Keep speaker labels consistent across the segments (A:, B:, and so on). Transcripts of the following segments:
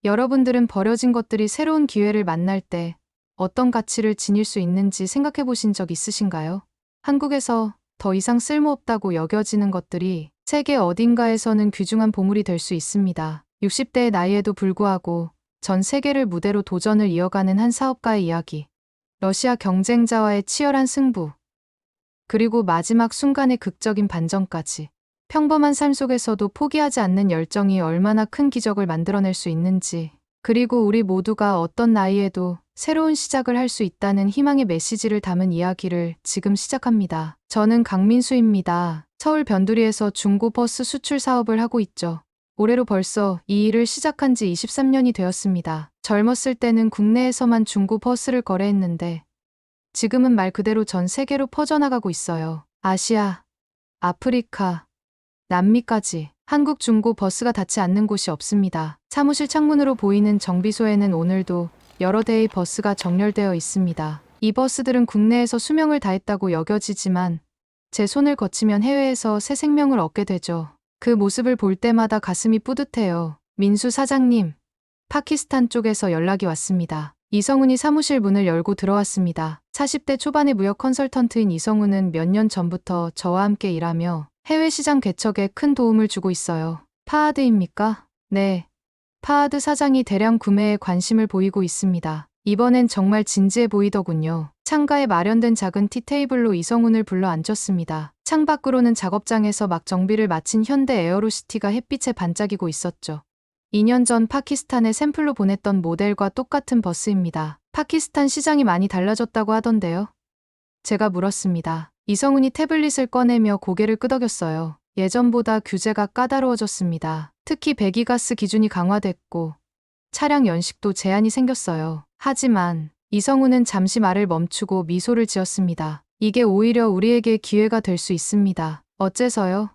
A: 여러분들은 버려진 것들이 새로운 기회를 만날 때 어떤 가치를 지닐 수 있는지 생각해 보신 적 있으신가요? 한국에서 더 이상 쓸모없다고 여겨지는 것들이 세계 어딘가에서는 귀중한 보물이 될 수 있습니다. 60대의 나이에도 불구하고 전 세계를 무대로 도전을 이어가는 한 사업가의 이야기. 러시아 경쟁자와의 치열한 승부. 그리고 마지막 순간의 극적인 반전까지. 평범한 삶 속에서도 포기하지 않는 열정이 얼마나 큰 기적을 만들어낼 수 있는지, 그리고 우리 모두가 어떤 나이에도 새로운 시작을 할 수 있다는 희망의 메시지를 담은 이야기를 지금 시작합니다. 저는 강민수입니다. 서울 변두리에서 중고 버스 수출 사업을 하고 있죠. 올해로 벌써 이 일을 시작한 지 23년이 되었습니다. 젊었을 때는 국내에서만 중고 버스를 거래했는데 지금은 말 그대로 전 세계로 퍼져나가고 있어요. 아시아, 아프리카, 남미까지 한국 중고 버스가 닿지 않는 곳이 없습니다. 사무실 창문으로 보이는 정비소에는 오늘도 여러 대의 버스가 정렬되어 있습니다. 이 버스들은 국내에서 수명을 다했다고 여겨지지만 제 손을 거치면 해외에서 새 생명을 얻게 되죠. 그 모습을 볼 때마다 가슴이 뿌듯해요. 민수 사장님, 파키스탄 쪽에서 연락이 왔습니다. 이성훈이 사무실 문을 열고 들어왔습니다. 40대 초반의 무역 컨설턴트인 이성훈은 몇 년 전부터 저와 함께 일하며 해외 시장 개척에 큰 도움을 주고 있어요. 파하드입니까? 네. 파하드 사장이 대량 구매에 관심을 보이고 있습니다. 이번엔 정말 진지해 보이더군요. 창가에 마련된 작은 티테이블로 이성훈을 불러 앉혔습니다. 창밖으로는 작업장에서 막 정비를 마친 현대 에어로시티가 햇빛에 반짝이고 있었죠. 2년 전 파키스탄에 샘플로 보냈던 모델과 똑같은 버스입니다. 파키스탄 시장이 많이 달라졌다고 하던데요. 제가 물었습니다. 이성훈이 태블릿을 꺼내며 고개를 끄덕였어요. 예전보다 규제가 까다로워졌습니다. 특히 배기가스 기준이 강화됐고 차량 연식도 제한이 생겼어요. 하지만 이성훈은 잠시 말을 멈추고 미소를 지었습니다. 이게 오히려 우리에게 기회가 될 수 있습니다. 어째서요?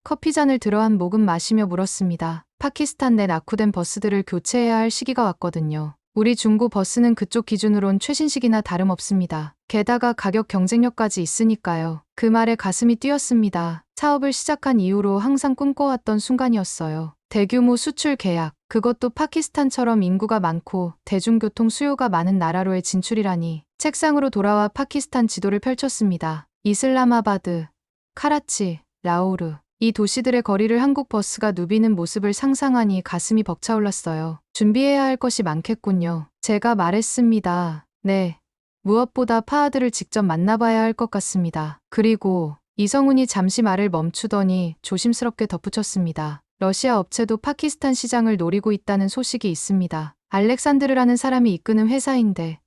A: 커피잔을 들어 한 모금 마시며 물었습니다. 파키스탄 내 낙후된 버스들을 교체해야 할 시기가 왔거든요. 우리 중고 버스는 그쪽 기준으론 최신식이나 다름없습니다. 게다가 가격 경쟁력까지 있으니까요. 그 말에 가슴이 뛰었습니다. 사업을 시작한 이후로 항상 꿈꿔왔던 순간이었어요. 대규모 수출 계약, 그것도 파키스탄처럼 인구가 많고 대중교통 수요가 많은 나라로의 진출이라니. 책상으로 돌아와 파키스탄 지도를 펼쳤습니다. 이슬람아바드, 카라치, 라오르. 이 도시들의 거리를 한국 버스가 누비는 모습을 상상하니 가슴이 벅차올랐어요. 준비해야 할 것이 많겠군요. 제가 말했습니다. 네. 무엇보다 파하드를 직접 만나봐야 할 것 같습니다. 그리고 이성훈이 잠시 말을 멈추더니 조심스럽게 덧붙였습니다. 러시아 업체도 파키스탄 시장을 노리고 있다는 소식이 있습니다. 알렉산드르라는 사람이 이끄는 회사인데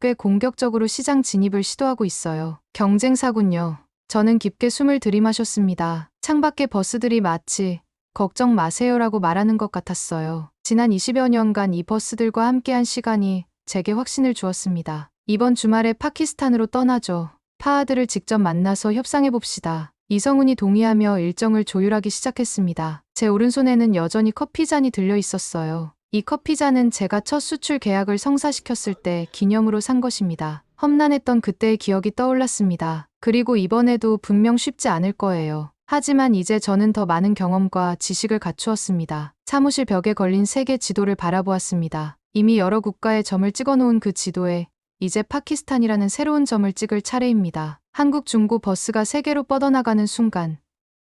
A: 꽤 공격적으로 시장 진입을 시도하고 있어요. 경쟁사군요. 저는 깊게 숨을 들이마셨습니다. 창밖의 버스들이 마치 걱정 마세요라고 말하는 것 같았어요. 지난 20여 년간 이 버스들과 함께한 시간이 제게 확신을 주었습니다. 이번 주말에 파키스탄으로 떠나죠. 파하드를 직접 만나서 협상해봅시다. 이성훈이 동의하며 일정을 조율하기 시작했습니다. 제 오른손에는 여전히 커피잔이 들려 있었어요. 이 커피잔은 제가 첫 수출 계약을 성사시켰을 때 기념으로 산 것입니다. 험난했던 그때의 기억이 떠올랐습니다. 그리고 이번에도 분명 쉽지 않을 거예요. 하지만 이제 저는 더 많은 경험과 지식을 갖추었습니다. 사무실 벽에 걸린 세계 지도를 바라보았습니다. 이미 여러 국가의 점을 찍어놓은 그 지도에 이제 파키스탄이라는 새로운 점을 찍을 차례입니다. 한국 중고 버스가 세계로 뻗어나가는 순간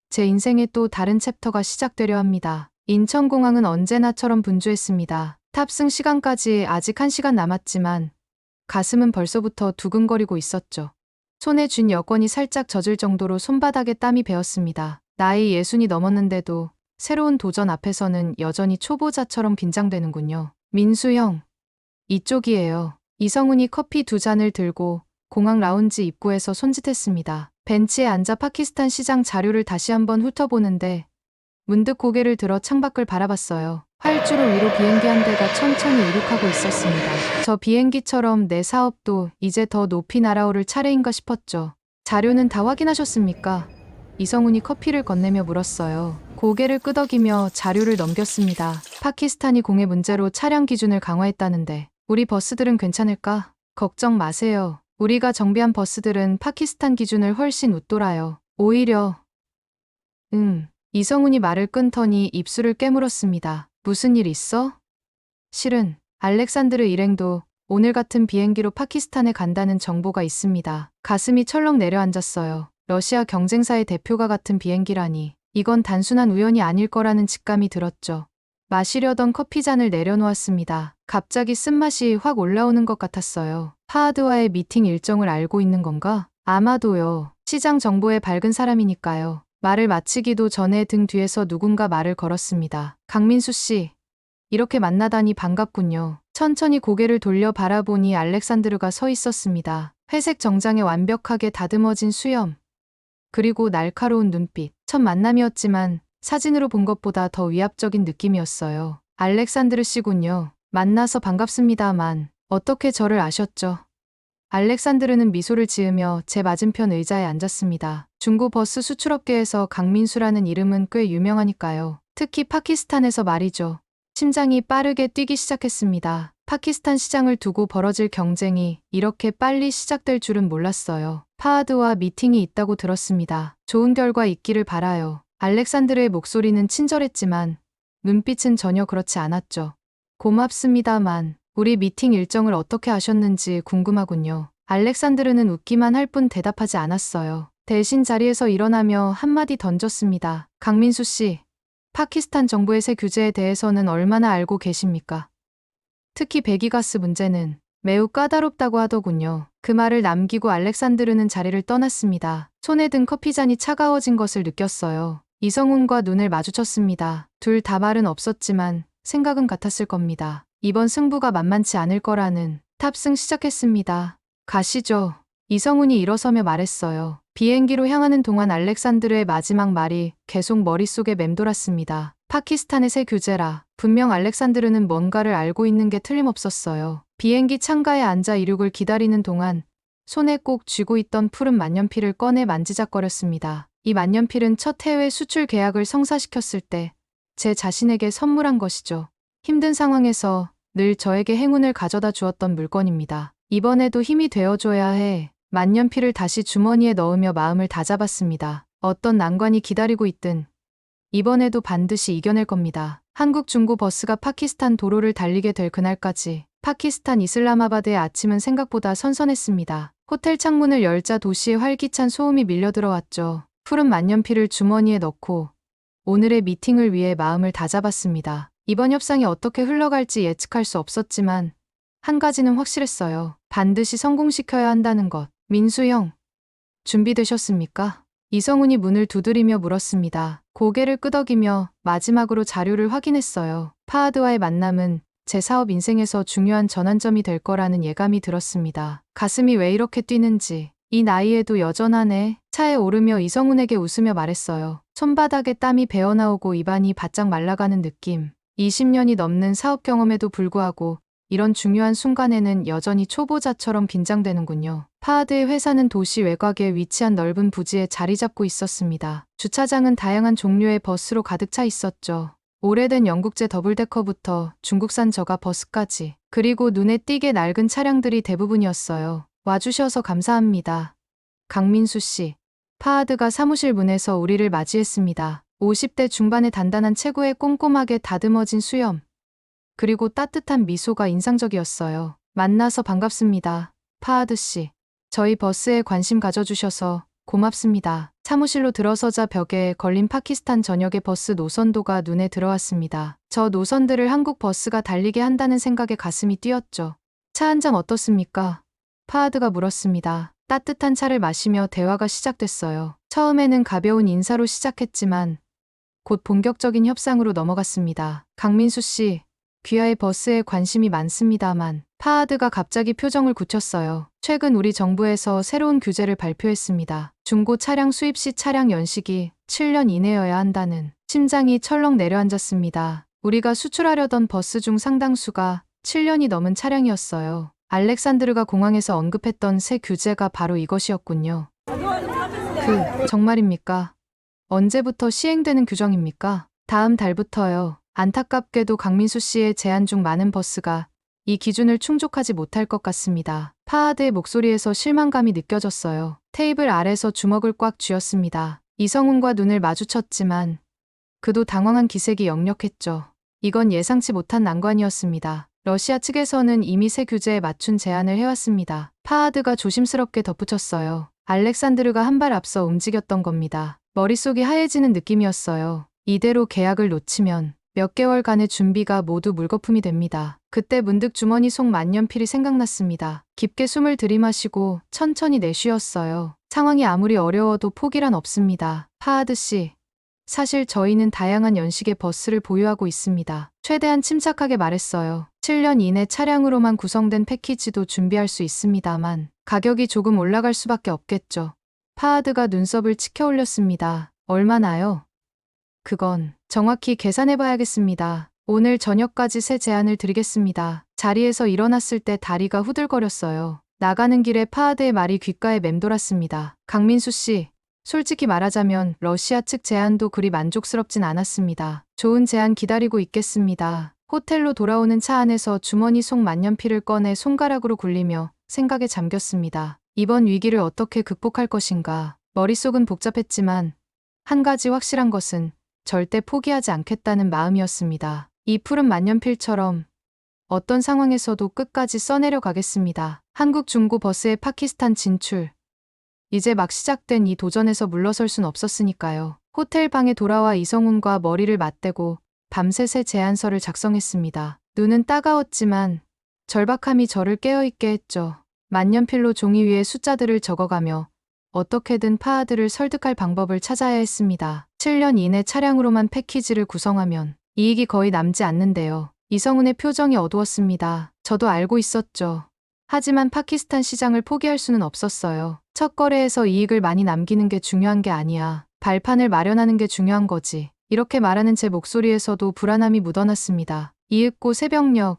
A: 제 인생의 또 다른 챕터가 시작되려 합니다. 인천공항은 언제나처럼 분주했습니다. 탑승 시간까지 아직 1시간 남았지만 가슴은 벌써부터 두근거리고 있었죠. 손에 쥔 여권이 살짝 젖을 정도로 손바닥에 땀이 배었습니다. 나이 60이 넘었는데도 새로운 도전 앞에서는 여전히 초보자처럼 긴장되는군요. 민수 형, 이쪽이에요. 이성훈이 커피 2잔을 들고 공항 라운지 입구에서 손짓했습니다. 벤치에 앉아 파키스탄 시장 자료를 다시 한번 훑어보는데 문득 고개를 들어 창밖을 바라봤어요. 활주로 위로 비행기 한 대가 천천히 이륙하고 있었습니다. 저 비행기처럼 내 사업도 이제 더 높이 날아오를 차례인가 싶었죠. 자료는 다 확인하셨습니까? 이성훈이 커피를 건네며 물었어요. 고개를 끄덕이며 자료를 넘겼습니다. 파키스탄이 공해 문제로 차량 기준을 강화했다는데 우리 버스들은 괜찮을까? 걱정 마세요. 우리가 정비한 버스들은 파키스탄 기준을 훨씬 웃돌아요. 오히려 이성훈이 말을 끊더니 입술을 깨물었습니다. 무슨 일 있어? 실은 알렉산드르 일행도 오늘 같은 비행기로 파키스탄에 간다는 정보가 있습니다. 가슴이 철렁 내려앉았어요. 러시아 경쟁사의 대표가 같은 비행기라니. 이건 단순한 우연이 아닐 거라는 직감이 들었죠. 마시려던 커피잔을 내려놓았습니다. 갑자기 쓴맛이 확 올라오는 것 같았어요. 파하드와의 미팅 일정을 알고 있는 건가? 아마도요. 시장 정보에 밝은 사람이니까요. 말을 마치기도 전에 등 뒤에서 누군가 말을 걸었습니다. 강민수 씨. 이렇게 만나다니 반갑군요. 천천히 고개를 돌려 바라보니 알렉산드르가 서 있었습니다. 회색 정장에 완벽하게 다듬어진 수염. 그리고 날카로운 눈빛. 첫 만남이었지만 사진으로 본 것보다 더 위압적인 느낌이었어요. 알렉산드르 씨군요. 만나서 반갑습니다만 어떻게 저를 아셨죠? 알렉산드르는 미소를 지으며 제 맞은편 의자에 앉았습니다. 중고 버스 수출업계에서 강민수라는 이름은 꽤 유명하니까요. 특히 파키스탄에서 말이죠. 심장이 빠르게 뛰기 시작했습니다. 파키스탄 시장을 두고 벌어질 경쟁이 이렇게 빨리 시작될 줄은 몰랐어요. 파하드와 미팅이 있다고 들었습니다. 좋은 결과 있기를 바라요. 알렉산드르의 목소리는 친절했지만 눈빛은 전혀 그렇지 않았죠. 고맙습니다만 우리 미팅 일정을 어떻게 아셨는지 궁금하군요. 알렉산드르는 웃기만 할 뿐 대답하지 않았어요. 대신 자리에서 일어나며 한마디 던졌습니다. 강민수 씨, 파키스탄 정부의 새 규제에 대해서는 얼마나 알고 계십니까? 특히 배기가스 문제는 매우 까다롭다고 하더군요. 그 말을 남기고 알렉산드르는 자리를 떠났습니다. 손에 든 커피잔이 차가워진 것을 느꼈어요. 이성훈과 눈을 마주쳤습니다. 둘 다 말은 없었지만 생각은 같았을 겁니다. 이번 승부가 만만치 않을 거라는. 탑승 시작했습니다. 가시죠. 이성훈이 일어서며 말했어요. 비행기로 향하는 동안 알렉산드르의 마지막 말이 계속 머릿속에 맴돌았습니다. 파키스탄의 새 규제라. 분명 알렉산드르는 뭔가를 알고 있는 게 틀림없었어요. 비행기 창가에 앉아 이륙을 기다리는 동안 손에 꼭 쥐고 있던 푸른 만년필을 꺼내 만지작거렸습니다. 이 만년필은 첫 해외 수출 계약을 성사시켰을 때 제 자신에게 선물한 것이죠. 힘든 상황에서 늘 저에게 행운을 가져다 주었던 물건입니다. 이번에도 힘이 되어줘야 해. 만년필을 다시 주머니에 넣으며 마음을 다잡았습니다. 어떤 난관이 기다리고 있든 이번에도 반드시 이겨낼 겁니다. 한국 중고 버스가 파키스탄 도로를 달리게 될 그날까지 파키스탄 이슬라마바드의 아침은 생각보다 선선했습니다. 호텔 창문을 열자 도시의 활기찬 소음이 밀려들어왔죠. 푸른 만년필을 주머니에 넣고 오늘의 미팅을 위해 마음을 다잡았습니다. 이번 협상이 어떻게 흘러갈지 예측할 수 없었지만 한 가지는 확실했어요. 반드시 성공시켜야 한다는 것. 민수 형, 준비되셨습니까? 이성훈이 문을 두드리며 물었습니다. 고개를 끄덕이며 마지막으로 자료를 확인했어요. 파하드와의 만남은 제 사업 인생에서 중요한 전환점이 될 거라는 예감이 들었습니다. 가슴이 왜 이렇게 뛰는지. 이 나이에도 여전하네. 차에 오르며 이성훈에게 웃으며 말했어요. 손바닥에 땀이 배어나오고 입안이 바짝 말라가는 느낌. 20년이 넘는 사업 경험에도 불구하고 이런 중요한 순간에는 여전히 초보자처럼 긴장되는군요. 파하드의 회사는 도시 외곽에 위치한 넓은 부지에 자리 잡고 있었습니다. 주차장은 다양한 종류의 버스로 가득 차 있었죠. 오래된 영국제 더블데커부터 중국산 저가 버스까지. 그리고 눈에 띄게 낡은 차량들이 대부분이었어요. 와주셔서 감사합니다. 강민수 씨. 파하드가 사무실 문에서 우리를 맞이했습니다. 50대 중반의 단단한 체구에 꼼꼼하게 다듬어진 수염. 그리고 따뜻한 미소가 인상적이었어요. 만나서 반갑습니다. 파하드 씨. 저희 버스에 관심 가져주셔서 고맙습니다. 사무실로 들어서자 벽에 걸린 파키스탄 전역의 버스 노선도가 눈에 들어왔습니다. 저 노선들을 한국 버스가 달리게 한다는 생각에 가슴이 뛰었죠. 차 한 잔 어떻습니까? 파하드가 물었습니다. 따뜻한 차를 마시며 대화가 시작됐어요. 처음에는 가벼운 인사로 시작했지만 곧 본격적인 협상으로 넘어갔습니다. 강민수 씨, 귀하의 버스에 관심이 많습니다만 파하드가 갑자기 표정을 굳혔어요. 최근 우리 정부에서 새로운 규제를 발표했습니다. 중고 차량 수입 시 차량 연식이 7년 이내여야 한다는. 심장이 철렁 내려앉았습니다. 우리가 수출하려던 버스 중 상당수가 7년이 넘은 차량이었어요. 알렉산드르가 공항에서 언급했던 새 규제가 바로 이것이었군요. 정말입니까? 언제부터 시행되는 규정입니까? 다음 달부터요. 안타깝게도 강민수 씨의 제안 중 많은 버스가 이 기준을 충족하지 못할 것 같습니다. 파하드의 목소리에서 실망감이 느껴졌어요. 테이블 아래서 주먹을 꽉 쥐었습니다. 이성훈과 눈을 마주쳤지만 그도 당황한 기색이 역력했죠. 이건 예상치 못한 난관이었습니다. 러시아 측에서는 이미 새 규제에 맞춘 제안을 해왔습니다. 파하드가 조심스럽게 덧붙였어요. 알렉산드르가 한 발 앞서 움직였던 겁니다. 머릿속이 하얘지는 느낌이었어요. 이대로 계약을 놓치면 몇 개월간의 준비가 모두 물거품이 됩니다. 그때 문득 주머니 속 만년필이 생각났습니다. 깊게 숨을 들이마시고 천천히 내쉬었어요. 상황이 아무리 어려워도 포기란 없습니다. 파하드 씨, 사실 저희는 다양한 연식의 버스를 보유하고 있습니다. 최대한 침착하게 말했어요. 7년 이내 차량으로만 구성된 패키지도 준비할 수 있습니다만 가격이 조금 올라갈 수밖에 없겠죠. 파하드가 눈썹을 치켜 올렸습니다. 얼마나요? 그건 정확히 계산해봐야겠습니다. 오늘 저녁까지 새 제안을 드리겠습니다. 자리에서 일어났을 때 다리가 후들거렸어요. 나가는 길에 파하드의 말이 귓가에 맴돌았습니다. 강민수 씨, 솔직히 말하자면 러시아 측 제안도 그리 만족스럽진 않았습니다. 좋은 제안 기다리고 있겠습니다. 호텔로 돌아오는 차 안에서 주머니 속 만년필을 꺼내 손가락으로 굴리며 생각에 잠겼습니다. 이번 위기를 어떻게 극복할 것인가. 머릿속은 복잡했지만 한 가지 확실한 것은 절대 포기하지 않겠다는 마음이었습니다. 이 푸른 만년필처럼 어떤 상황에서도 끝까지 써내려 가겠습니다. 한국 중고 버스의 파키스탄 진출. 이제 막 시작된 이 도전에서 물러설 순 없었으니까요. 호텔 방에 돌아와 이성훈과 머리를 맞대고 밤새 새 제안서를 작성했습니다. 눈은 따가웠지만 절박함이 저를 깨어있게 했죠. 만년필로 종이 위에 숫자들을 적어가며 어떻게든 파하드를 설득할 방법을 찾아야 했습니다. 7년 이내 차량으로만 패키지를 구성하면 이익이 거의 남지 않는데요. 이성훈의 표정이 어두웠습니다. 저도 알고 있었죠. 하지만 파키스탄 시장을 포기할 수는 없었어요. 첫 거래에서 이익을 많이 남기는 게 중요한 게 아니야. 발판을 마련하는 게 중요한 거지. 이렇게 말하는 제 목소리에서도 불안함이 묻어났습니다. 이윽고 새벽녘,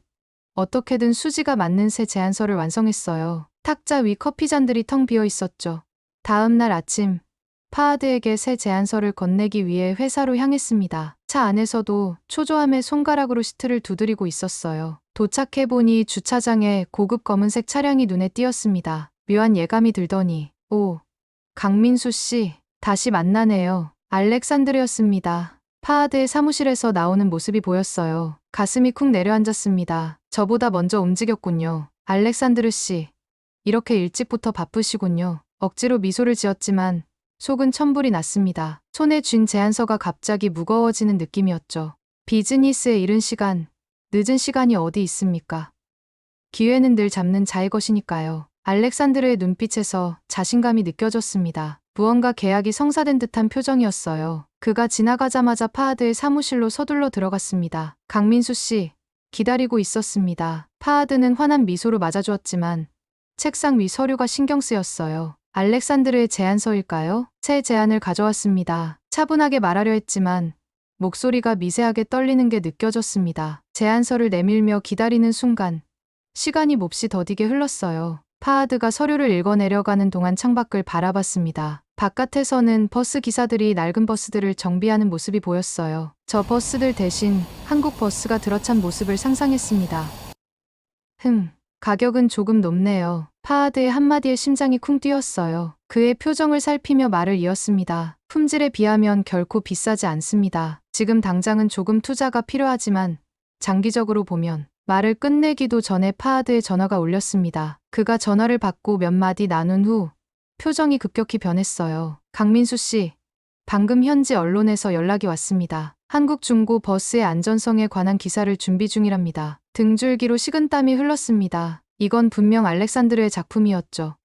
A: 어떻게든 수지가 맞는 새 제안서를 완성했어요. 탁자 위 커피잔들이 텅 비어 있었죠. 다음 날 아침, 파하드에게 새 제안서를 건네기 위해 회사로 향했습니다. 차 안에서도 초조함에 손가락으로 시트를 두드리고 있었어요. 도착해보니 주차장에 고급 검은색 차량이 눈에 띄었습니다. 묘한 예감이 들더니, 오, 강민수 씨, 다시 만나네요. 알렉산드르였습니다. 파하드의 사무실에서 나오는 모습이 보였어요. 가슴이 쿵 내려앉았습니다. 저보다 먼저 움직였군요. 알렉산드르 씨, 이렇게 일찍부터 바쁘시군요. 억지로 미소를 지었지만 속은 천불이 났습니다. 손에 쥔 제안서가 갑자기 무거워지는 느낌이었죠. 비즈니스에 이른 시간, 늦은 시간이 어디 있습니까? 기회는 늘 잡는 자의 것이니까요. 알렉산드르의 눈빛에서 자신감이 느껴졌습니다. 무언가 계약이 성사된 듯한 표정이었어요. 그가 지나가자마자 파하드의 사무실로 서둘러 들어갔습니다. 강민수 씨, 기다리고 있었습니다. 파하드는 환한 미소로 맞아주었지만 책상 위 서류가 신경 쓰였어요. 알렉산드르의 제안서일까요? 새 제안을 가져왔습니다. 차분하게 말하려 했지만 목소리가 미세하게 떨리는 게 느껴졌습니다. 제안서를 내밀며 기다리는 순간 시간이 몹시 더디게 흘렀어요. 파하드가 서류를 읽어내려가는 동안 창밖을 바라봤습니다. 바깥에서는 버스 기사들이 낡은 버스들을 정비하는 모습이 보였어요. 저 버스들 대신 한국 버스가 들어찬 모습을 상상했습니다. 가격은 조금 높네요. 파하드의 한마디에 심장이 쿵 뛰었어요. 그의 표정을 살피며 말을 이었습니다. 품질에 비하면 결코 비싸지 않습니다. 지금 당장은 조금 투자가 필요하지만 장기적으로 보면. 말을 끝내기도 전에 파하드의 전화가 울렸습니다. 그가 전화를 받고 몇 마디 나눈 후 표정이 급격히 변했어요. 강민수 씨, 방금 현지 언론에서 연락이 왔습니다. 한국 중고 버스의 안전성에 관한 기사를 준비 중이랍니다. 등줄기로 식은땀이 흘렀습니다. 이건 분명 알렉산드르의 작품이었죠.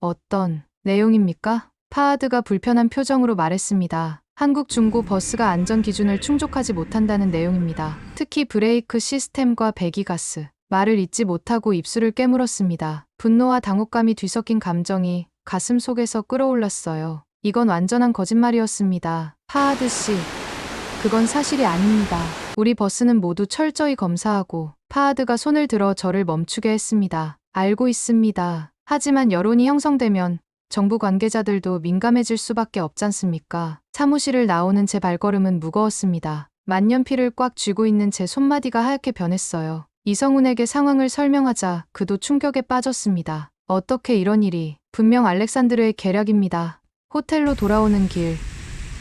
A: 어떤 내용입니까? 파하드가 불편한 표정으로 말했습니다. 한국 중고 버스가 안전 기준을 충족하지 못한다는 내용입니다. 특히 브레이크 시스템과 배기가스. 말을 잇지 못하고 입술을 깨물었습니다. 분노와 당혹감이 뒤섞인 감정이 가슴 속에서 끌어올랐어요. 이건 완전한 거짓말이었습니다. 파하드 씨, 그건 사실이 아닙니다. 우리 버스는 모두 철저히 검사하고. 파하드가 손을 들어 저를 멈추게 했습니다. 알고 있습니다. 하지만 여론이 형성되면 정부 관계자들도 민감해질 수밖에 없잖습니까? 사무실을 나오는 제 발걸음은 무거웠습니다. 만년필을 꽉 쥐고 있는 제 손마디가 하얗게 변했어요. 이성훈에게 상황을 설명하자 그도 충격에 빠졌습니다. 어떻게 이런 일이? 분명 알렉산드르의 계략입니다. 호텔로 돌아오는 길,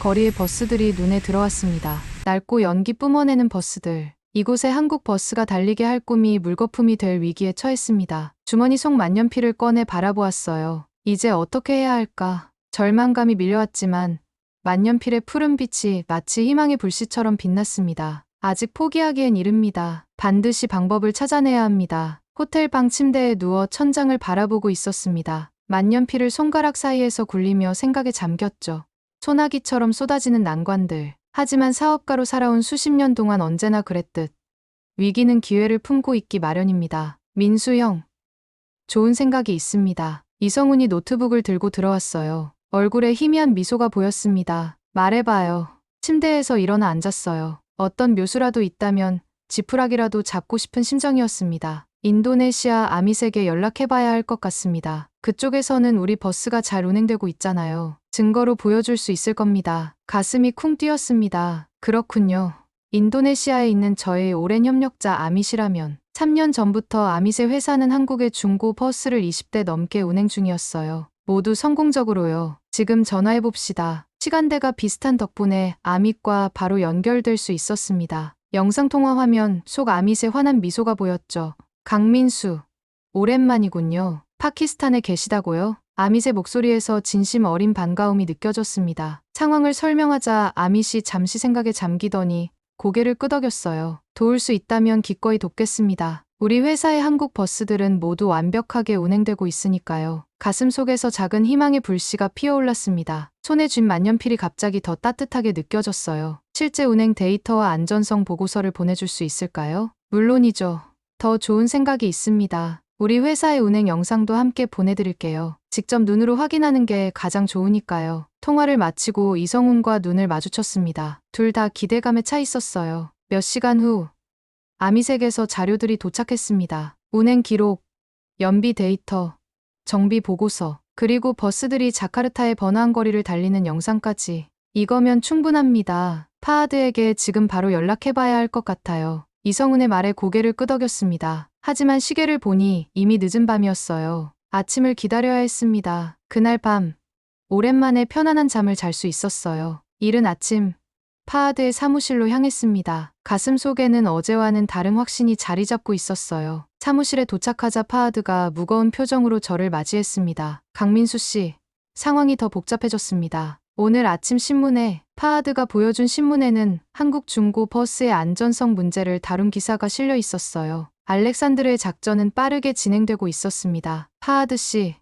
A: 거리의 버스들이 눈에 들어왔습니다. 낡고 연기 뿜어내는 버스들. 이곳에 한국 버스가 달리게 할 꿈이 물거품이 될 위기에 처했습니다. 주머니 속 만년필을 꺼내 바라보았어요. 이제 어떻게 해야 할까? 절망감이 밀려왔지만 만년필의 푸른 빛이 마치 희망의 불씨처럼 빛났습니다. 아직 포기하기엔 이릅니다. 반드시 방법을 찾아내야 합니다. 호텔 방 침대에 누워 천장을 바라보고 있었습니다. 만년필을 손가락 사이에서 굴리며 생각에 잠겼죠. 소나기처럼 쏟아지는 난관들. 하지만 사업가로 살아온 수십 년 동안 언제나 그랬듯 위기는 기회를 품고 있기 마련입니다. 민수 형, 좋은 생각이 있습니다. 이성훈이 노트북을 들고 들어왔어요. 얼굴에 희미한 미소가 보였습니다. 말해봐요. 침대에서 일어나 앉았어요. 어떤 묘수라도 있다면 지푸라기라도 잡고 싶은 심정이었습니다. 인도네시아 아미색에 연락해봐야 할 것 같습니다. 그쪽에서는 우리 버스가 잘 운행되고 있잖아요. 증거로 보여줄 수 있을 겁니다. 가슴이 쿵 뛰었습니다. 그렇군요. 인도네시아에 있는 저의 오랜 협력자 아밋이라면 3년 전부터 아밋의 회사는 한국의 중고 버스를 20대 넘게 운행 중이었어요. 모두 성공적으로요. 지금 전화해봅시다. 시간대가 비슷한 덕분에 아밋과 바로 연결될 수 있었습니다. 영상통화 화면 속 아밋의 환한 미소가 보였죠. 강민수, 오랜만이군요. 파키스탄에 계시다고요? 아밋의 목소리에서 진심 어린 반가움이 느껴졌습니다. 상황을 설명하자 아밋이 잠시 생각에 잠기더니 고개를 끄덕였어요. 도울 수 있다면 기꺼이 돕겠습니다. 우리 회사의 한국 버스들은 모두 완벽하게 운행되고 있으니까요. 가슴 속에서 작은 희망의 불씨가 피어올랐습니다. 손에 쥔 만년필이 갑자기 더 따뜻하게 느껴졌어요. 실제 운행 데이터와 안전성 보고서를 보내줄 수 있을까요? 물론이죠. 더 좋은 생각이 있습니다. 우리 회사의 운행 영상도 함께 보내드릴게요. 직접 눈으로 확인하는 게 가장 좋으니까요. 통화를 마치고 이성훈과 눈을 마주쳤습니다. 둘 다 기대감에 차 있었어요. 몇 시간 후 아미색에서 자료들이 도착했습니다. 운행 기록, 연비 데이터, 정비 보고서, 그리고 버스들이 자카르타의 번화한 거리를 달리는 영상까지. 이거면 충분합니다. 파하드에게 지금 바로 연락해봐야 할 것 같아요. 이성훈의 말에 고개를 끄덕였습니다. 하지만 시계를 보니 이미 늦은 밤이었어요. 아침을 기다려야 했습니다. 그날 밤, 오랜만에 편안한 잠을 잘 수 있었어요. 이른 아침, 파하드의 사무실로 향했습니다. 가슴 속에는 어제와는 다른 확신이 자리 잡고 있었어요. 사무실에 도착하자 파하드가 무거운 표정으로 저를 맞이했습니다. 강민수 씨, 상황이 더 복잡해졌습니다. 오늘 아침 신문에 파하드가 보여준 신문에는 한국 중고 버스의 안전성 문제를 다룬 기사가 실려 있었어요. 알렉산드르의 작전은 빠르게 진행되고 있었습니다. 파하드 씨,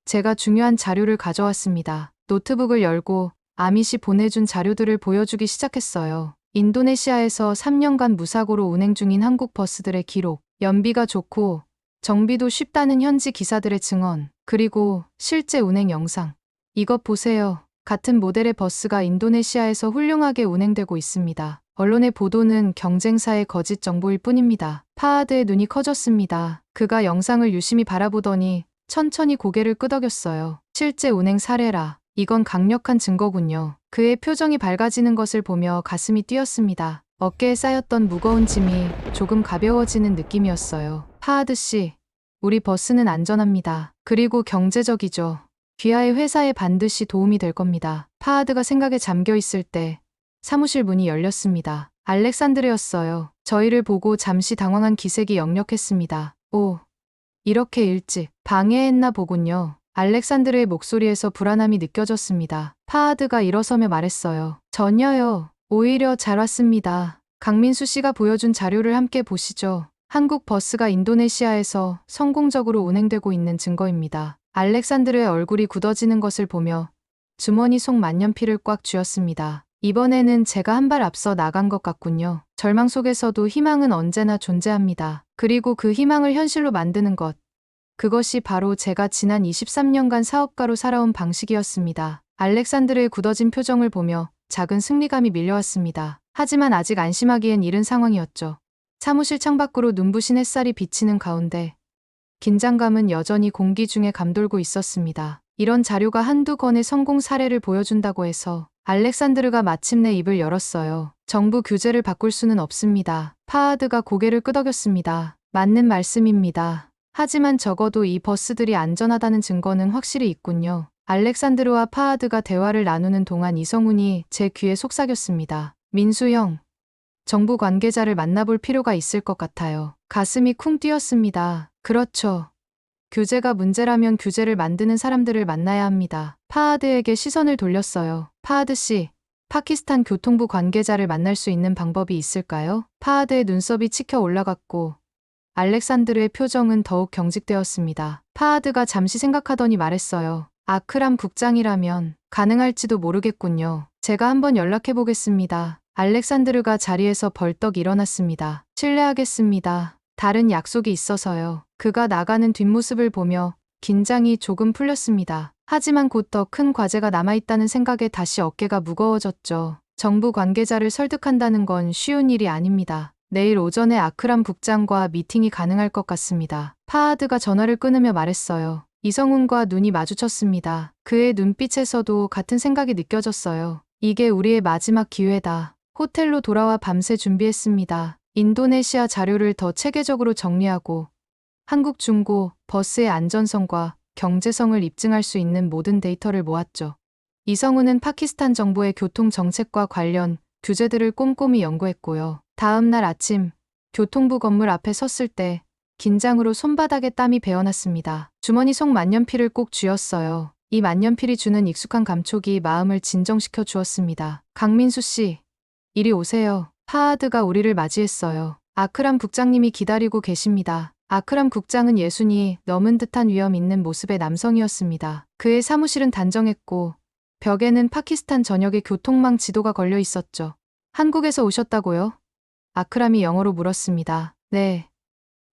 A: 제가 중요한 자료를 가져왔습니다. 노트북을 열고 아밋이 보내준 자료들을 보여주기 시작했어요. 인도네시아에서 3년간 무사고로 운행 중인 한국 버스들의 기록, 연비가 좋고 정비도 쉽다는 현지 기사들의 증언, 그리고 실제 운행 영상. 이것 보세요. 같은 모델의 버스가 인도네시아에서 훌륭하게 운행되고 있습니다. 언론의 보도는 경쟁사의 거짓 정보일 뿐입니다. 파하드의 눈이 커졌습니다. 그가 영상을 유심히 바라보더니 천천히 고개를 끄덕였어요. 실제 운행 사례라. 이건 강력한 증거군요. 그의 표정이 밝아지는 것을 보며 가슴이 뛰었습니다. 어깨에 쌓였던 무거운 짐이 조금 가벼워지는 느낌이었어요. 파하드 씨, 우리 버스는 안전합니다. 그리고 경제적이죠. 귀하의 회사에 반드시 도움이 될 겁니다. 파하드가 생각에 잠겨 있을 때 사무실 문이 열렸습니다. 알렉산드르였어요. 저희를 보고 잠시 당황한 기색이 역력했습니다. 오, 이렇게 일찍 방해했나 보군요. 알렉산드르의 목소리에서 불안함이 느껴졌습니다. 파하드가 일어서며 말했어요. 전혀요. 오히려 잘 왔습니다. 강민수 씨가 보여준 자료를 함께 보시죠. 한국 버스가 인도네시아에서 성공적으로 운행되고 있는 증거입니다. 알렉산드르의 얼굴이 굳어지는 것을 보며 주머니 속 만년필을 꽉 쥐었습니다. 이번에는 제가 한 발 앞서 나간 것 같군요. 절망 속에서도 희망은 언제나 존재합니다. 그리고 그 희망을 현실로 만드는 것. 그것이 바로 제가 지난 23년간 사업가로 살아온 방식이었습니다. 알렉산드르의 굳어진 표정을 보며 작은 승리감이 밀려왔습니다. 하지만 아직 안심하기엔 이른 상황이었죠. 사무실 창밖으로 눈부신 햇살이 비치는 가운데 긴장감은 여전히 공기 중에 감돌고 있었습니다. 이런 자료가 한두 건의 성공 사례를 보여준다고 해서 알렉산드르가 마침내 입을 열었어요. 정부 규제를 바꿀 수는 없습니다. 파하드가 고개를 끄덕였습니다. 맞는 말씀입니다. 하지만 적어도 이 버스들이 안전하다는 증거는 확실히 있군요. 알렉산드르와 파하드가 대화를 나누는 동안 이성훈이 제 귀에 속삭였습니다. 민수 형, 정부 관계자를 만나볼 필요가 있을 것 같아요. 가슴이 쿵 뛰었습니다. 그렇죠. 규제가 문제라면 규제를 만드는 사람들을 만나야 합니다. 파하드에게 시선을 돌렸어요. 파하드 씨, 파키스탄 교통부 관계자를 만날 수 있는 방법이 있을까요? 파하드의 눈썹이 치켜 올라갔고 알렉산드르의 표정은 더욱 경직되었습니다. 파하드가 잠시 생각하더니 말했어요. 아크람 국장이라면 가능할지도 모르겠군요. 제가 한번 연락해 보겠습니다. 알렉산드르가 자리에서 벌떡 일어났습니다. 실례하겠습니다. 다른 약속이 있어서요. 그가 나가는 뒷모습을 보며 긴장이 조금 풀렸습니다. 하지만 곧 더 큰 과제가 남아있다는 생각에 다시 어깨가 무거워졌죠. 정부 관계자를 설득한다는 건 쉬운 일이 아닙니다. 내일 오전에 아크람 국장과 미팅이 가능할 것 같습니다. 파하드가 전화를 끊으며 말했어요. 이성훈과 눈이 마주쳤습니다. 그의 눈빛에서도 같은 생각이 느껴졌어요. 이게 우리의 마지막 기회다. 호텔로 돌아와 밤새 준비했습니다. 인도네시아 자료를 더 체계적으로 정리하고 한국 중고 버스의 안전성과 경제성을 입증할 수 있는 모든 데이터를 모았죠. 이성훈은 파키스탄 정부의 교통 정책과 관련 규제들을 꼼꼼히 연구했고요. 다음 날 아침 교통부 건물 앞에 섰을 때 긴장으로 손바닥에 땀이 배어났습니다. 주머니 속 만년필을 꼭 쥐었어요. 이 만년필이 주는 익숙한 감촉이 마음을 진정시켜 주었습니다. 강민수 씨, 이리 오세요. 파하드가 우리를 맞이했어요. 아크람 국장님이 기다리고 계십니다. 아크람 국장은 예순이 넘은 듯한 위험 있는 모습의 남성이었습니다. 그의 사무실은 단정했고 벽에는 파키스탄 전역의 교통망 지도가 걸려 있었죠. 한국에서 오셨다고요? 아크람이 영어로 물었습니다. 네.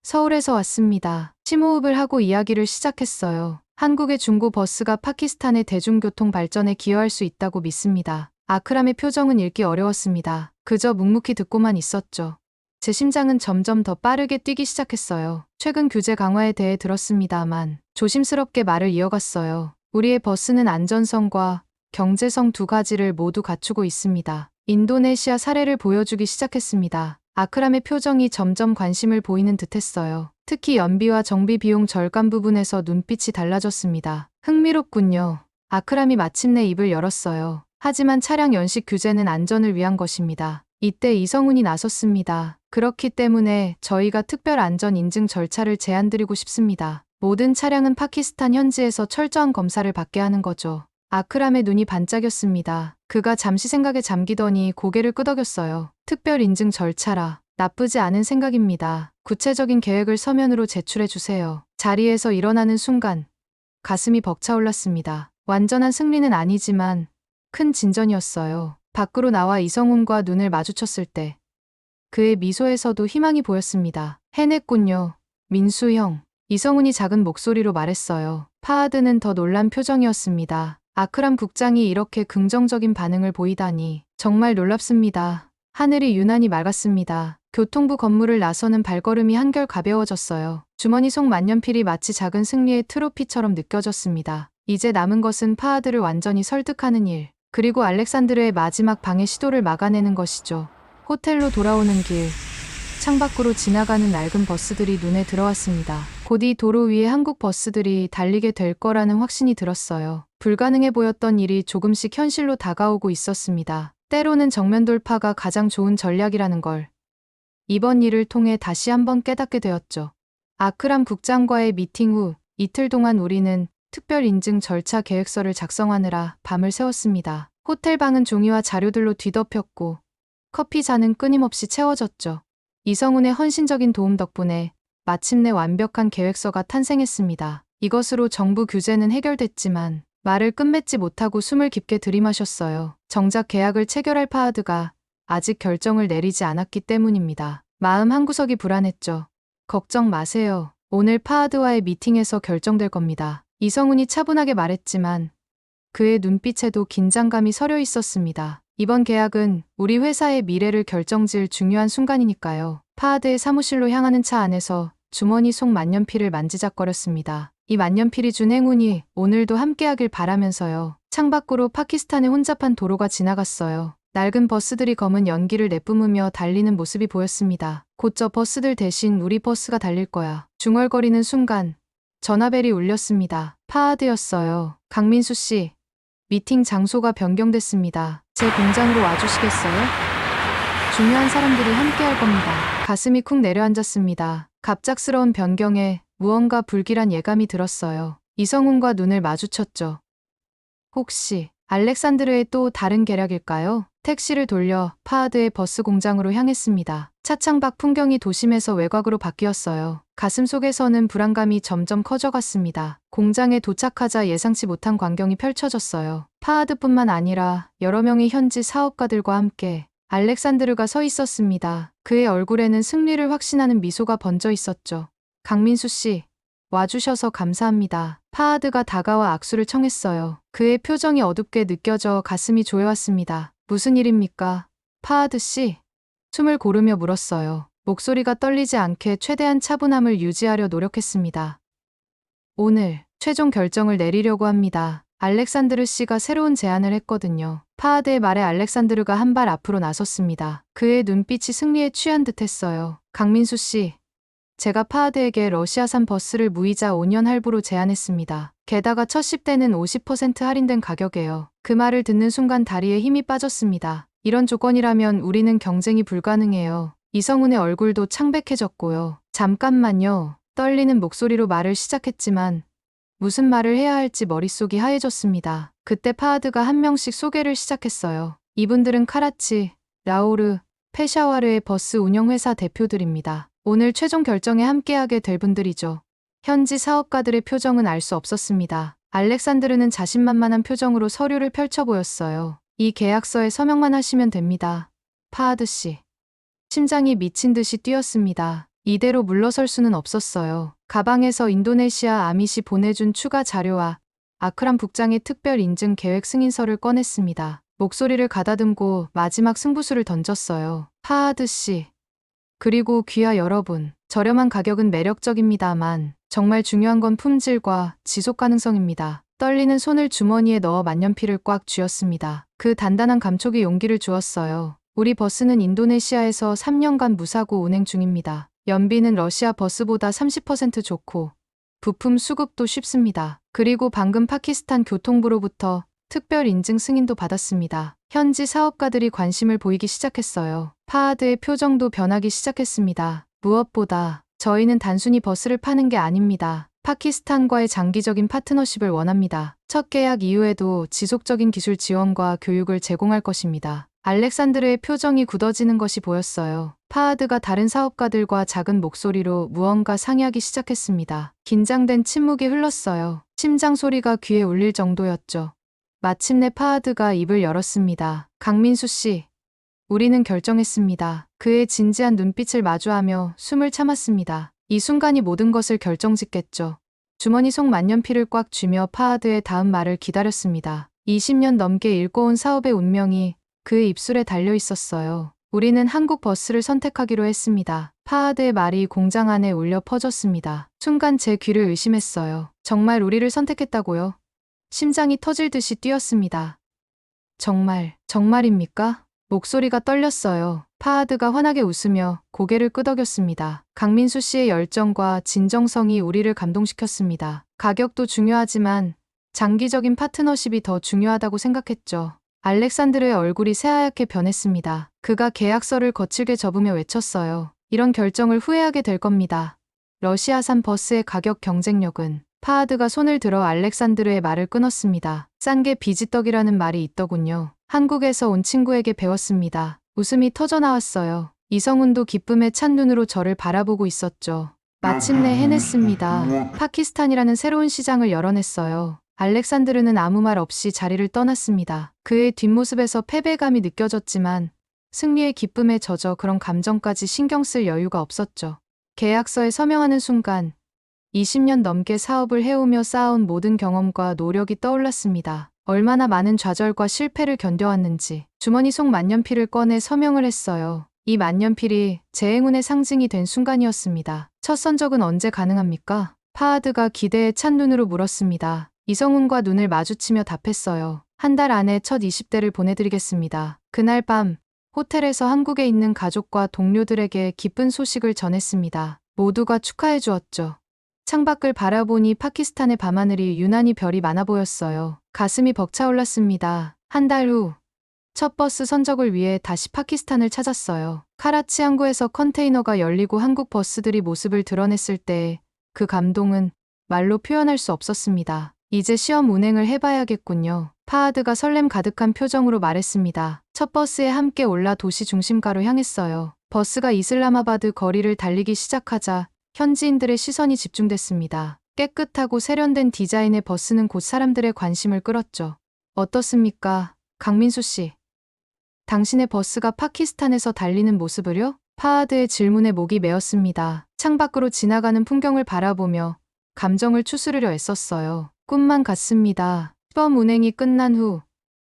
A: 서울에서 왔습니다. 심호흡을 하고 이야기를 시작했어요. 한국의 중고 버스가 파키스탄의 대중교통 발전에 기여할 수 있다고 믿습니다. 아크람의 표정은 읽기 어려웠습니다. 그저 묵묵히 듣고만 있었죠. 제 심장은 점점 더 빠르게 뛰기 시작했어요. 최근 규제 강화에 대해 들었습니다만 조심스럽게 말을 이어갔어요. 우리의 버스는 안전성과 경제성 두 가지를 모두 갖추고 있습니다. 인도네시아 사례를 보여주기 시작했습니다. 아크람의 표정이 점점 관심을 보이는 듯했어요. 특히 연비와 정비 비용 절감 부분에서 눈빛이 달라졌습니다. 흥미롭군요. 아크람이 마침내 입을 열었어요. 하지만 차량 연식 규제는 안전을 위한 것입니다. 이때 이성훈이 나섰습니다. 그렇기 때문에 저희가 특별 안전 인증 절차를 제안드리고 싶습니다. 모든 차량은 파키스탄 현지에서 철저한 검사를 받게 하는 거죠. 아크람의 눈이 반짝였습니다. 그가 잠시 생각에 잠기더니 고개를 끄덕였어요. 특별 인증 절차라. 나쁘지 않은 생각입니다. 구체적인 계획을 서면으로 제출해 주세요. 자리에서 일어나는 순간 가슴이 벅차올랐습니다. 완전한 승리는 아니지만 큰 진전이었어요. 밖으로 나와 이성훈과 눈을 마주쳤을 때 그의 미소에서도 희망이 보였습니다. 해냈군요. 민수 형. 이성훈이 작은 목소리로 말했어요. 파하드는 더 놀란 표정이었습니다. 아크람 국장이 이렇게 긍정적인 반응을 보이다니 정말 놀랍습니다. 하늘이 유난히 맑았습니다. 교통부 건물을 나서는 발걸음이 한결 가벼워졌어요. 주머니 속 만년필이 마치 작은 승리의 트로피처럼 느껴졌습니다. 이제 남은 것은 파하드를 완전히 설득하는 일, 그리고 알렉산드르의 마지막 방해 시도를 막아내는 것이죠. 호텔로 돌아오는 길, 창밖으로 지나가는 낡은 버스들이 눈에 들어왔습니다. 곧 이 도로 위에 한국 버스들이 달리게 될 거라는 확신이 들었어요. 불가능해 보였던 일이 조금씩 현실로 다가오고 있었습니다. 때로는 정면 돌파가 가장 좋은 전략이라는 걸 이번 일을 통해 다시 한번 깨닫게 되었죠. 아크람 국장과의 미팅 후 이틀 동안 우리는 특별 인증 절차 계획서를 작성하느라 밤을 새웠습니다. 호텔 방은 종이와 자료들로 뒤덮였고 커피 잔은 끊임없이 채워졌죠. 이성훈의 헌신적인 도움 덕분에 마침내 완벽한 계획서가 탄생했습니다. 이것으로 정부 규제는 해결됐지만 말을 끝맺지 못하고 숨을 깊게 들이마셨어요. 정작 계약을 체결할 파하드가 아직 결정을 내리지 않았기 때문입니다. 마음 한구석이 불안했죠. 걱정 마세요. 오늘 파하드와의 미팅에서 결정될 겁니다. 이성훈이 차분하게 말했지만 그의 눈빛에도 긴장감이 서려 있었습니다. 이번 계약은 우리 회사의 미래를 결정지을 중요한 순간이니까요. 파하드의 사무실로 향하는 차 안에서 주머니 속 만년필을 만지작거렸습니다. 이 만년필이 준 행운이 오늘도 함께하길 바라면서요. 창밖으로 파키스탄의 혼잡한 도로가 지나갔어요. 낡은 버스들이 검은 연기를 내뿜으며 달리는 모습이 보였습니다. 곧 저 버스들 대신 우리 버스가 달릴 거야. 중얼거리는 순간 전화벨이 울렸습니다. 파하드였어요. 강민수 씨, 미팅 장소가 변경됐습니다. 제 공장으로 와주시겠어요? 중요한 사람들이 함께할 겁니다. 가슴이 쿵 내려앉았습니다. 갑작스러운 변경에 무언가 불길한 예감이 들었어요. 이성훈과 눈을 마주쳤죠. 혹시 알렉산드르의 또 다른 계략일까요? 택시를 돌려 파하드의 버스 공장으로 향했습니다. 차창 밖 풍경이 도심에서 외곽으로 바뀌었어요. 가슴 속에서는 불안감이 점점 커져갔습니다. 공장에 도착하자 예상치 못한 광경이 펼쳐졌어요. 파하드뿐만 아니라 여러 명의 현지 사업가들과 함께 알렉산드르가 서 있었습니다. 그의 얼굴에는 승리를 확신하는 미소가 번져 있었죠. 강민수 씨, 와주셔서 감사합니다. 파하드가 다가와 악수를 청했어요. 그의 표정이 어둡게 느껴져 가슴이 조여왔습니다. 무슨 일입니까? 파하드 씨? 숨을 고르며 물었어요. 목소리가 떨리지 않게 최대한 차분함을 유지하려 노력했습니다. 오늘 최종 결정을 내리려고 합니다. 알렉산드르 씨가 새로운 제안을 했거든요. 파하드의 말에 알렉산드르가 한 발 앞으로 나섰습니다. 그의 눈빛이 승리에 취한 듯했어요. 강민수 씨, 제가 파하드에게 러시아산 버스를 무이자 5년 할부로 제안했습니다. 게다가 첫 10대는 50% 할인된 가격이에요. 그 말을 듣는 순간 다리에 힘이 빠졌습니다. 이런 조건이라면 우리는 경쟁이 불가능해요. 이성훈의 얼굴도 창백해졌고요. 잠깐만요. 떨리는 목소리로 말을 시작했지만 무슨 말을 해야 할지 머릿속이 하얘졌습니다. 그때 파하드가 한 명씩 소개를 시작했어요. 이분들은 카라치, 라오르, 페샤와르의 버스 운영회사 대표들입니다. 오늘 최종 결정에 함께하게 될 분들이죠. 현지 사업가들의 표정은 알 수 없었습니다. 알렉산드르는 자신만만한 표정으로 서류를 펼쳐 보였어요. 이 계약서에 서명만 하시면 됩니다. 파하드 씨. 심장이 미친 듯이 뛰었습니다. 이대로 물러설 수는 없었어요. 가방에서 인도네시아 아밋이 보내준 추가 자료와 아크람 북장의 특별 인증 계획 승인서를 꺼냈습니다. 목소리를 가다듬고 마지막 승부수를 던졌어요. 파하드 씨. 그리고 귀하 여러분, 저렴한 가격은 매력적입니다만 정말 중요한 건 품질과 지속 가능성입니다. 떨리는 손을 주머니에 넣어 만년필을 꽉 쥐었습니다. 그 단단한 감촉이 용기를 주었어요. 우리 버스는 인도네시아에서 3년간 무사고 운행 중입니다. 연비는 러시아 버스보다 30% 좋고 부품 수급도 쉽습니다. 그리고 방금 파키스탄 교통부로부터 특별 인증 승인도 받았습니다. 현지 사업가들이 관심을 보이기 시작했어요. 파하드의 표정도 변하기 시작했습니다. 무엇보다 저희는 단순히 버스를 파는 게 아닙니다. 파키스탄과의 장기적인 파트너십을 원합니다. 첫 계약 이후에도 지속적인 기술 지원과 교육을 제공할 것입니다. 알렉산드르의 표정이 굳어지는 것이 보였어요. 파하드가 다른 사업가들과 작은 목소리로 무언가 상의하기 시작했습니다. 긴장된 침묵이 흘렀어요. 심장 소리가 귀에 울릴 정도였죠. 마침내 파하드가 입을 열었습니다. 강민수 씨, 우리는 결정했습니다. 그의 진지한 눈빛을 마주하며 숨을 참았습니다. 이 순간이 모든 것을 결정짓겠죠. 주머니 속 만년필을 꽉 쥐며 파하드의 다음 말을 기다렸습니다. 20년 넘게 일궈온 사업의 운명이 그의 입술에 달려 있었어요. 우리는 한국 버스를 선택하기로 했습니다. 파하드의 말이 공장 안에 울려 퍼졌습니다. 순간 제 귀를 의심했어요. 정말 우리를 선택했다고요? 심장이 터질 듯이 뛰었습니다. 정말입니까? 목소리가 떨렸어요. 파하드가 환하게 웃으며 고개를 끄덕였습니다. 강민수 씨의 열정과 진정성이 우리를 감동시켰습니다. 가격도 중요하지만 장기적인 파트너십이 더 중요하다고 생각했죠. 알렉산드르의 얼굴이 새하얗게 변했습니다. 그가 계약서를 거칠게 접으며 외쳤어요. 이런 결정을 후회하게 될 겁니다. 러시아산 버스의 가격 경쟁력은 파하드가 손을 들어 알렉산드르의 말을 끊었습니다. 싼 게 비지떡이라는 말이 있더군요. 한국에서 온 친구에게 배웠습니다. 웃음이 터져나왔어요. 이성훈도 기쁨에 찬 눈으로 저를 바라보고 있었죠. 마침내 해냈습니다. 파키스탄이라는 새로운 시장을 열어냈어요. 알렉산드르는 아무 말 없이 자리를 떠났습니다. 그의 뒷모습에서 패배감이 느껴졌지만 승리의 기쁨에 젖어 그런 감정까지 신경 쓸 여유가 없었죠. 계약서에 서명하는 순간 20년 넘게 사업을 해오며 쌓아온 모든 경험과 노력이 떠올랐습니다. 얼마나 많은 좌절과 실패를 견뎌왔는지. 주머니 속 만년필을 꺼내 서명을 했어요. 이 만년필이 제 행운의 상징이 된 순간이었습니다. 첫 선적은 언제 가능합니까? 파하드가 기대에 찬 눈으로 물었습니다. 이성훈과 눈을 마주치며 답했어요. 한 달 안에 첫 20대를 보내드리겠습니다. 그날 밤 호텔에서 한국에 있는 가족과 동료들에게 기쁜 소식을 전했습니다. 모두가 축하해 주었죠. 창밖을 바라보니 파키스탄의 밤하늘이 유난히 별이 많아 보였어요. 가슴이 벅차올랐습니다. 한 달 후 첫 버스 선적을 위해 다시 파키스탄을 찾았어요. 카라치 항구에서 컨테이너가 열리고 한국 버스들이 모습을 드러냈을 때 그 감동은 말로 표현할 수 없었습니다. 이제 시험 운행을 해봐야겠군요. 파하드가 설렘 가득한 표정으로 말했습니다. 첫 버스에 함께 올라 도시 중심가로 향했어요. 버스가 이슬라마바드 거리를 달리기 시작하자 현지인들의 시선이 집중됐습니다. 깨끗하고 세련된 디자인의 버스는 곧 사람들의 관심을 끌었죠. 어떻습니까? 강민수 씨. 당신의 버스가 파키스탄에서 달리는 모습을요? 파하드의 질문에 목이 메었습니다. 창밖으로 지나가는 풍경을 바라보며 감정을 추스르려 애썼어요. 꿈만 같습니다. 시범 운행이 끝난 후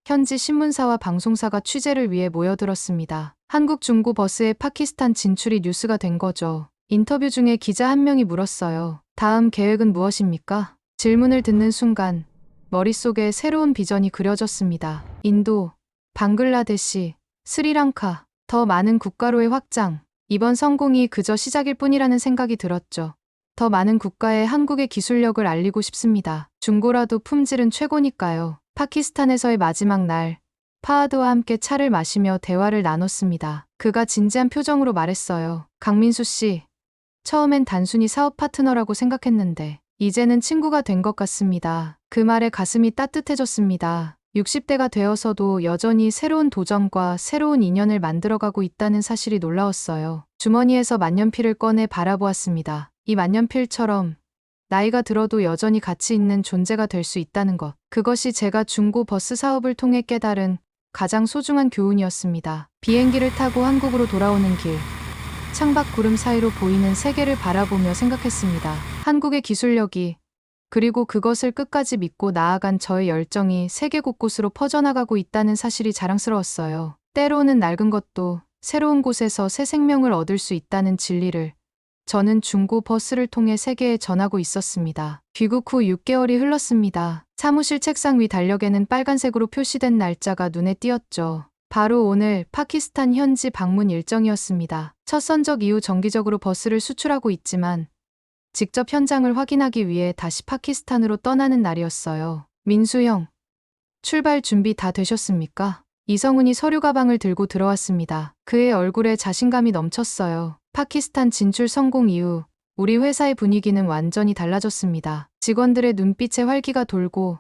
A: 현지 신문사와 방송사가 취재를 위해 모여들었습니다. 한국 중고 버스의 파키스탄 진출이 뉴스가 된 거죠. 인터뷰 중에 기자 한 명이 물었어요. 다음 계획은 무엇입니까? 질문을 듣는 순간 머릿속에 새로운 비전이 그려졌습니다. 인도, 방글라데시, 스리랑카, 더 많은 국가로의 확장. 이번 성공이 그저 시작일 뿐이라는 생각이 들었죠. 더 많은 국가에 한국의 기술력을 알리고 싶습니다. 중고라도 품질은 최고니까요. 파키스탄에서의 마지막 날, 파하드와 함께 차를 마시며 대화를 나눴습니다. 그가 진지한 표정으로 말했어요. 강민수 씨, 처음엔 단순히 사업 파트너라고 생각했는데 이제는 친구가 된 것 같습니다. 그 말에 가슴이 따뜻해졌습니다. 60대가 되어서도 여전히 새로운 도전과 새로운 인연을 만들어가고 있다는 사실이 놀라웠어요. 주머니에서 만년필을 꺼내 바라보았습니다. 이 만년필처럼 나이가 들어도 여전히 가치 있는 존재가 될 수 있다는 것. 그것이 제가 중고 버스 사업을 통해 깨달은 가장 소중한 교훈이었습니다. 비행기를 타고 한국으로 돌아오는 길. 창밖 구름 사이로 보이는 세계를 바라보며 생각했습니다. 한국의 기술력이 그리고 그것을 끝까지 믿고 나아간 저의 열정이 세계 곳곳으로 퍼져나가고 있다는 사실이 자랑스러웠어요. 때로는 낡은 것도 새로운 곳에서 새 생명을 얻을 수 있다는 진리를 저는 중고 버스를 통해 세계에 전하고 있었습니다. 귀국 후 6개월이 흘렀습니다. 사무실 책상 위 달력에는 빨간색으로 표시된 날짜가 눈에 띄었죠. 바로 오늘 파키스탄 현지 방문 일정이었습니다. 첫 선적 이후 정기적으로 버스를 수출하고 있지만 직접 현장을 확인하기 위해 다시 파키스탄으로 떠나는 날이었어요. 민수 형, 출발 준비 다 되셨습니까? 이성훈이 서류 가방을 들고 들어왔습니다. 그의 얼굴에 자신감이 넘쳤어요. 파키스탄 진출 성공 이후 우리 회사의 분위기는 완전히 달라졌습니다. 직원들의 눈빛에 활기가 돌고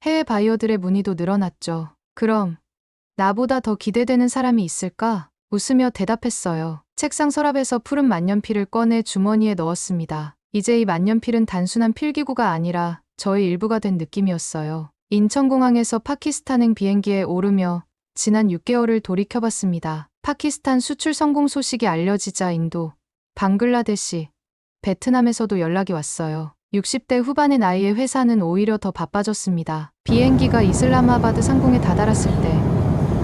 A: 해외 바이어들의 문의도 늘어났죠. 그럼 나보다 더 기대되는 사람이 있을까? 웃으며 대답했어요. 책상 서랍에서 푸른 만년필을 꺼내 주머니에 넣었습니다. 이제 이 만년필은 단순한 필기구가 아니라 저의 일부가 된 느낌이었어요. 인천공항에서 파키스탄행 비행기에 오르며 지난 6개월을 돌이켜봤습니다. 파키스탄 수출 성공 소식이 알려지자 인도, 방글라데시, 베트남에서도 연락이 왔어요. 60대 후반의 나이에 회사는 오히려 더 바빠졌습니다. 비행기가 이슬라마바드 상공에 다다랐을 때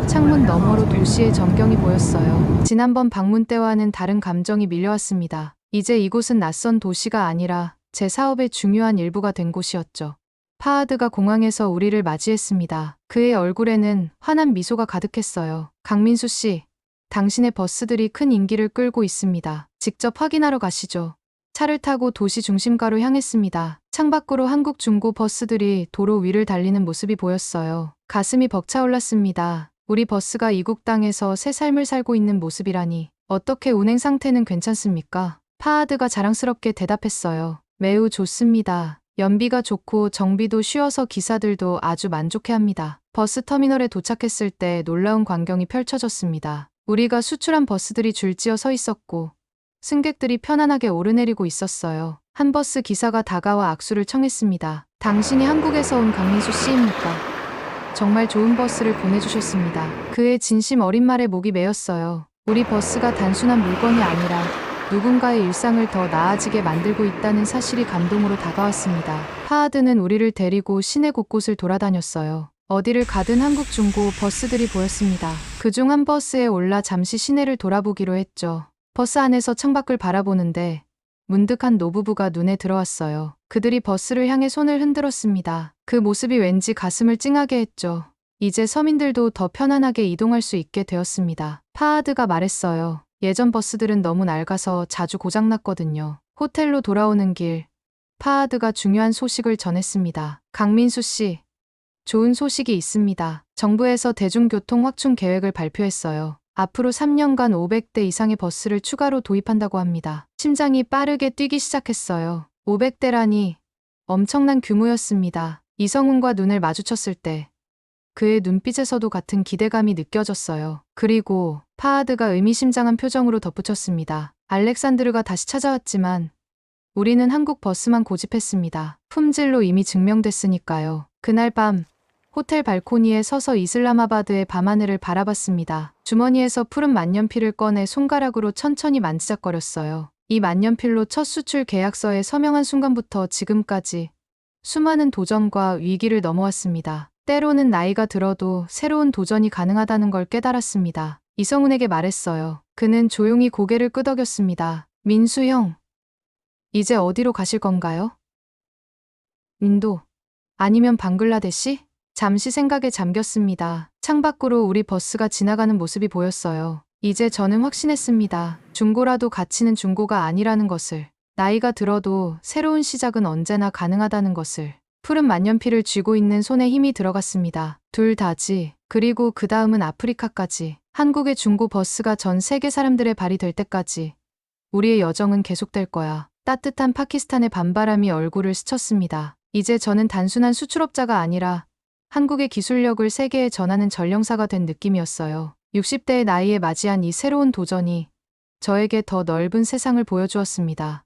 A: 창문 너머로 도시의 전경이 보였어요. 지난번 방문 때와는 다른 감정이 밀려왔습니다. 이제 이곳은 낯선 도시가 아니라 제 사업의 중요한 일부가 된 곳이었죠. 파하드가 공항에서 우리를 맞이했습니다. 그의 얼굴에는 환한 미소가 가득했어요. 강민수 씨, 당신의 버스들이 큰 인기를 끌고 있습니다. 직접 확인하러 가시죠. 차를 타고 도시 중심가로 향했습니다. 창밖으로 한국 중고 버스들이 도로 위를 달리는 모습이 보였어요. 가슴이 벅차올랐습니다. 우리 버스가 이국 땅에서 새 삶을 살고 있는 모습이라니. 어떻게 운행 상태는 괜찮습니까? 파하드가 자랑스럽게 대답했어요. 매우 좋습니다. 연비가 좋고 정비도 쉬워서 기사들도 아주 만족해합니다. 버스 터미널에 도착했을 때 놀라운 광경이 펼쳐졌습니다. 우리가 수출한 버스들이 줄지어 서 있었고 승객들이 편안하게 오르내리고 있었어요. 한 버스 기사가 다가와 악수를 청했습니다. 당신이 한국에서 온 강민수 씨입니까? 정말 좋은 버스를 보내주셨습니다. 그의 진심 어린 말에 목이 메었어요. 우리 버스가 단순한 물건이 아니라 누군가의 일상을 더 나아지게 만들고 있다는 사실이 감동으로 다가왔습니다. 파하드는 우리를 데리고 시내 곳곳을 돌아다녔어요. 어디를 가든 한국 중고 버스들이 보였습니다. 그중 한 버스에 올라 잠시 시내를 돌아보기로 했죠. 버스 안에서 창밖을 바라보는데 문득 한 노부부가 눈에 들어왔어요. 그들이 버스를 향해 손을 흔들었습니다. 그 모습이 왠지 가슴을 찡하게 했죠. 이제 서민들도 더 편안하게 이동할 수 있게 되었습니다. 파하드가 말했어요. 예전 버스들은 너무 낡아서 자주 고장났거든요. 호텔로 돌아오는 길, 파하드가 중요한 소식을 전했습니다. 강민수 씨, 좋은 소식이 있습니다. 정부에서 대중교통 확충 계획을 발표했어요. 앞으로 3년간 500대 이상의 버스를 추가로 도입한다고 합니다. 심장이 빠르게 뛰기 시작했어요. 500대라니 엄청난 규모였습니다. 이성훈과 눈을 마주쳤을 때 그의 눈빛에서도 같은 기대감이 느껴졌어요. 그리고 파하드가 의미심장한 표정으로 덧붙였습니다. 알렉산드르가 다시 찾아왔지만 우리는 한국 버스만 고집했습니다. 품질로 이미 증명됐으니까요. 그날 밤 호텔 발코니에 서서 이슬람아바드의 밤하늘을 바라봤습니다. 주머니에서 푸른 만년필을 꺼내 손가락으로 천천히 만지작거렸어요. 이 만년필로 첫 수출 계약서에 서명한 순간부터 지금까지 수많은 도전과 위기를 넘어왔습니다. 때로는 나이가 들어도 새로운 도전이 가능하다는 걸 깨달았습니다. 이성훈에게 말했어요. 그는 조용히 고개를 끄덕였습니다. 민수 형, 이제 어디로 가실 건가요? 인도, 아니면 방글라데시? 잠시 생각에 잠겼습니다. 창밖으로 우리 버스가 지나가는 모습이 보였어요. 이제 저는 확신했습니다. 중고라도 가치는 중고가 아니라는 것을. 나이가 들어도 새로운 시작은 언제나 가능하다는 것을. 푸른 만년필을 쥐고 있는 손에 힘이 들어갔습니다. 둘 다지. 그리고 그 다음은 아프리카까지. 한국의 중고 버스가 전 세계 사람들의 발이 될 때까지. 우리의 여정은 계속될 거야. 따뜻한 파키스탄의 밤바람이 얼굴을 스쳤습니다. 이제 저는 단순한 수출업자가 아니라 한국의 기술력을 세계에 전하는 전령사가 된 느낌이었어요. 60대의 나이에 맞이한 이 새로운 도전이 저에게 더 넓은 세상을 보여주었습니다.